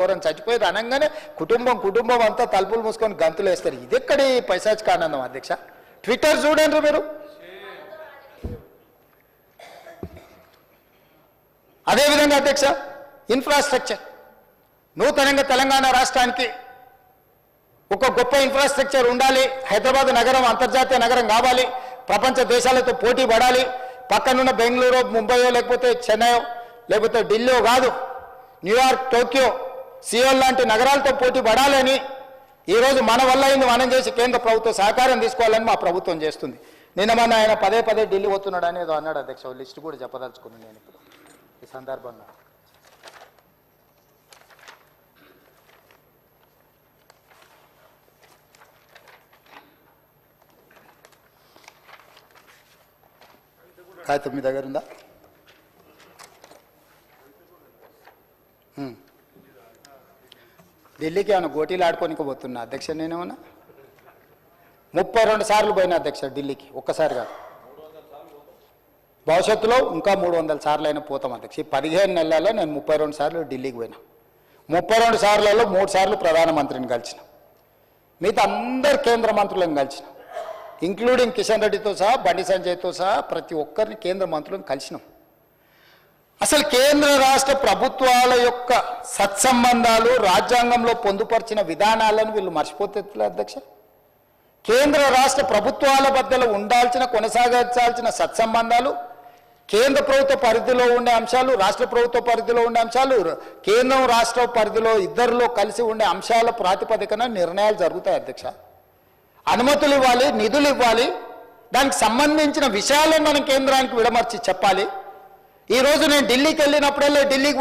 ఎవరైనా చచ్చిపోయేది అనగానే కుటుంబం అంతా తలుపులు మూసుకొని గంతులు వేస్తారు. ఇది ఎక్కడి పైశాచిక ఆనందం అధ్యక్ష? ట్విట్టర్ చూడండి మీరు. అదేవిధంగా అధ్యక్ష ఇన్ఫ్రాస్ట్రక్చర్, నూతనంగా తెలంగాణ రాష్ట్రానికి ఒక గొప్ప ఇన్ఫ్రాస్ట్రక్చర్ ఉండాలి. హైదరాబాద్ నగరం అంతర్జాతీయ నగరం కావాలి, ప్రపంచ దేశాలతో పోటీ పడాలి. పక్కనున్న బెంగళూరు, ముంబయో, లేకపోతే చెన్నైయో, లేకపోతే ఢిల్లీయో కాదు, న్యూయార్క్, టోక్యో, సియోల్ లాంటి నగరాలతో పోటీ పడాలని ఈరోజు మన వల్ల అయింది మనం చేసి కేంద్ర ప్రభుత్వం సహకారం తీసుకోవాలని మా ప్రభుత్వం చేస్తుంది. నిన్న మన ఆయన పదే ఢిల్లీ పోతున్నాడు అనేది అన్నాడు అధ్యక్ష. లిస్ట్ కూడా చెప్పదలుచుకున్నాను నేను ఇప్పుడు ఈ సందర్భంగా. కాగితం మీ దగ్గర ఉందా? ఢిల్లీకి ఏమైనా గోటీలు ఆడుకోనికి పోతున్నా అధ్యక్ష. నేనేమన్నా 32 సార్లు పోయినా అధ్యక్ష ఢిల్లీకి, ఒక్కసారి కాదు. భవిష్యత్తులో ఇంకా 300 సార్లు అయినా పోతాం అధ్యక్ష. ఈ 15 నెలల్లో నేను 32 సార్లు ఢిల్లీకి పోయినా. 32 సార్లలో 3 సార్లు ప్రధానమంత్రిని కలిసిన, మిగతా అందరు కేంద్ర మంత్రులను కలిసిన, ఇంక్లూడింగ్ కిషన్ రెడ్డితో సహా, బండి సంజయ్తో సహా ప్రతి ఒక్కరిని కేంద్ర మంత్రులను కలిసినాం. అసలు కేంద్ర రాష్ట్ర ప్రభుత్వాల యొక్క సత్సంబంధాలు రాజ్యాంగంలో పొందుపరిచిన విధానాలను వీళ్ళు మర్చిపోతే అధ్యక్ష. కేంద్ర రాష్ట్ర ప్రభుత్వాల మధ్యలో ఉండాల్సిన, కొనసాగించాల్సిన సత్సంబంధాలు, కేంద్ర ప్రభుత్వ పరిధిలో ఉండే అంశాలు, రాష్ట్ర ప్రభుత్వ పరిధిలో ఉండే అంశాలు, కేంద్రం రాష్ట్ర పరిధిలో ఇద్దరిలో కలిసి ఉండే అంశాల ప్రాతిపదికన నిర్ణయాలు జరుగుతాయి అధ్యక్ష. అనుమతులు ఇవ్వాలి, నిధులు ఇవ్వాలి, దానికి సంబంధించిన విషయాలను మనం కేంద్రానికి విడమర్చి చెప్పాలి. ఈరోజు నేను ఢిల్లీకి వెళ్ళినప్పుడల్లా ఢిల్లీకి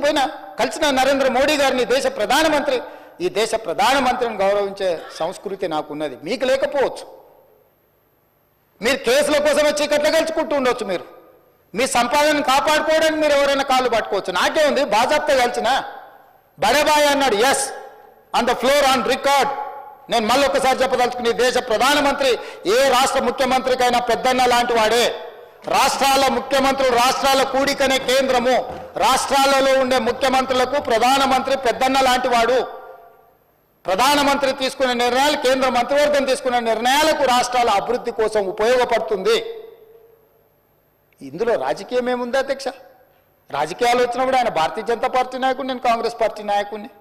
పోయినా కలిసిన నరేంద్ర మోడీ గారిని, దేశ ప్రధానమంత్రి. ఈ దేశ ప్రధానమంత్రిని గౌరవించే సంస్కృతి నాకున్నది, మీకు లేకపోవచ్చు. మీరు కేసుల కోసమే చీకట్లో గెలుచుకుంటూ ఉండొచ్చు. మీరు మీ సంపాదనను కాపాడుకోవడానికి మీరు ఎవరైనా కాళ్ళు పట్టుకోవచ్చు. నాకే ఉంది, బాజాప్తా గెలిచిన బడేబాయ్ అన్నాడు. Yes, on the floor, on record. నేను మళ్ళీ ఒక్కసారి చెప్పదలుచుకుని, దేశ ప్రధానమంత్రి ఏ రాష్ట్ర ముఖ్యమంత్రికైనా పెద్దన్న లాంటి వాడే. రాష్ట్రాల ముఖ్యమంత్రులు, రాష్ట్రాల కూడికనే కేంద్రము. రాష్ట్రాలలో ఉండే ముఖ్యమంత్రులకు ప్రధానమంత్రి పెద్దన్న లాంటి వాడు. ప్రధానమంత్రి తీసుకునే నిర్ణయాలు, కేంద్ర మంత్రివర్గం తీసుకునే నిర్ణయాలకు రాష్ట్రాల అభివృద్ధి కోసం ఉపయోగపడుతుంది. ఇందులో రాజకీయం ఏముంది అధ్యక్ష? రాజకీయాలు వచ్చినప్పుడు ఆయన భారతీయ జనతా పార్టీ నాయకుడు, నేను కాంగ్రెస్ పార్టీ నాయకుడిని.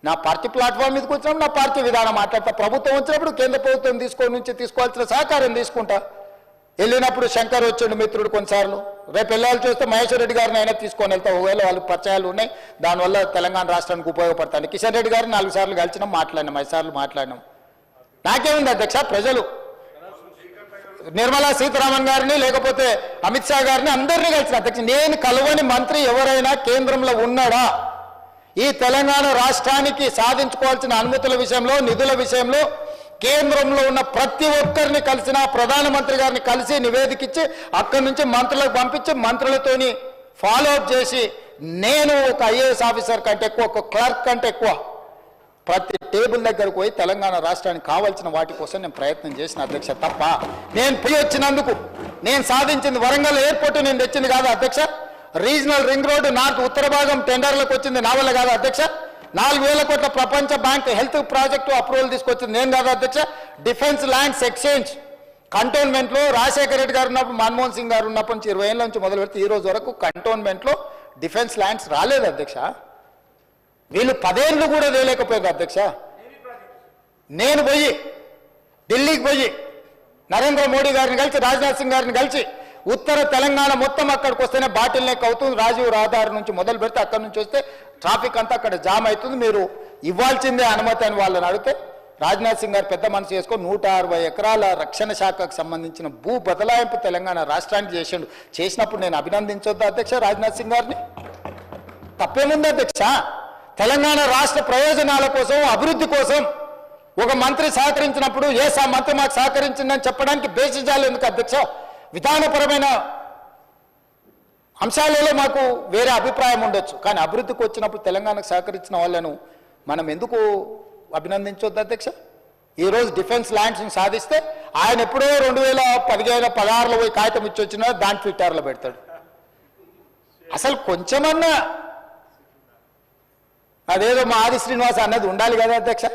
నా పార్టీ ప్లాట్ఫామ్ మీదకి వచ్చినప్పుడు నా పార్టీ విధానం మాట్లాడతా. ప్రభుత్వం వచ్చినప్పుడు కేంద్ర ప్రభుత్వం తీసుకోవాల్సిన సహకారం తీసుకుంటా. వెళ్ళినప్పుడు శంకర్ వచ్చిండు మిత్రుడు కొన్నిసార్లు. రేపు వెళ్ళాలి చూస్తే మహేశ్వర్ రెడ్డి గారిని అయినా తీసుకొని వెళ్తా. ఒకవేళ వాళ్ళు పరిచయాలు ఉన్నాయి, దానివల్ల తెలంగాణ రాష్ట్రానికి ఉపయోగపడతాను. కిషన్ రెడ్డి గారిని 4 సార్లు కలిసినాం, మాట్లాడినాం, 5 సార్లు మాట్లాడినాం. నాకేముంది అధ్యక్ష? ప్రజలు నిర్మలా సీతారామన్ గారిని, లేకపోతే అమిత్ షా గారిని, అందరినీ కలిసిన అధ్యక్ష. నేను కలవని మంత్రి ఎవరైనా కేంద్రంలో ఉన్నాడా? ఈ తెలంగాణ రాష్ట్రానికి సాధించుకోవాల్సిన అనుమతుల విషయంలో, నిధుల విషయంలో కేంద్రంలో ఉన్న ప్రతి ఒక్కరిని కలిసిన, ప్రధానమంత్రి గారిని కలిసి నివేదిక ఇచ్చి అక్కడి నుంచి మంత్రులకు పంపించి మంత్రులతోని ఫాలో అప్ చేసి, నేను ఒక ఐఏఎస్ ఆఫీసర్ కంటే ఎక్కువ, ఒక క్లర్క్ కంటే ఎక్కువ ప్రతి టేబుల్ దగ్గరకు పోయి తెలంగాణ రాష్ట్రానికి కావాల్సిన వాటి కోసం నేను ప్రయత్నం చేసిన అధ్యక్ష. తప్ప నేను పోయి వచ్చినందుకు నేను సాధించింది వరంగల్ ఎయిర్పోర్ట్ నేను తెచ్చింది కాదు అధ్యక్ష. రీజనల్ రింగ్ రోడ్డు నార్త్ ఉత్తర భాగం టెండర్లకు వచ్చింది నా వల్ల కాదు అధ్యక్ష. 4,000 కోట్ల ప్రపంచ బ్యాంక్ హెల్త్ ప్రాజెక్టు అప్రూవల్ తీసుకొచ్చింది నేను కాదు అధ్యక్ష. డిఫెన్స్ ల్యాండ్స్ ఎక్స్చేంజ్ కంటోన్మెంట్లో రాజశేఖర రెడ్డి గారు ఉన్నప్పుడు, మన్మోహన్ సింగ్ గారు ఉన్నప్పటి నుంచి 20 ఏళ్ళ నుంచి మొదలు పెడితే ఈ రోజు వరకు కంటోన్మెంట్లో డిఫెన్స్ ల్యాండ్స్ రాలేదు అధ్యక్ష. వీళ్ళు 10 ఏళ్ళు కూడా వేయలేకపోయారు అధ్యక్ష. నేను పోయి ఢిల్లీకి పోయి నరేంద్ర మోడీ గారిని కలిసి, రాజ్నాథ్ సింగ్ గారిని కలిసి, ఉత్తర తెలంగాణ మొత్తం అక్కడికి వస్తేనే బాటిల్ నెక్ అవుతుంది. రాజీవ్ రహదారి నుంచి మొదలు పెడితే అక్కడి నుంచి వస్తే ట్రాఫిక్ అంతా అక్కడ జామ్ అవుతుంది, మీరు ఇవ్వాల్సిందే అనుమతి అని వాళ్ళని అడిగితే, రాజ్నాథ్ సింగ్ గారు పెద్ద మనసు చేసుకొని 160 ఎకరాల రక్షణ శాఖకు సంబంధించిన భూ బదలాయింపు తెలంగాణ రాష్ట్రానికి చేసిండు. చేసినప్పుడు నేను అభినందించొద్దా అధ్యక్ష రాజ్నాథ్ సింగ్ గారిని? తప్పేముంది అధ్యక్ష? తెలంగాణ రాష్ట్ర ప్రయోజనాల కోసం, అభివృద్ధి కోసం ఒక మంత్రి సహకరించినప్పుడు ఆ మంత్రి మాకు సహకరించిందని చెప్పడానికి బేసిజాలు ఎందుకు అధ్యక్ష? విధానపరమైన అంశాలలో మాకు వేరే అభిప్రాయం ఉండొచ్చు, కానీ అభివృద్ధికి వచ్చినప్పుడు తెలంగాణకు సహకరించిన వాళ్ళను మనం ఎందుకు అభినందించొద్దు అధ్యక్ష? ఈరోజు డిఫెన్స్ ల్యాండ్స్ని సాధిస్తే ఆయన ఎప్పుడో 2015-16లో పోయి కాగితం ఇచ్చి వచ్చినా దాని ట్విట్టర్లో పెడతాడు. అసలు కొంచెమన్నా అదేదో మా ఆది శ్రీనివాస్ అన్నది ఉండాలి కదా అధ్యక్ష.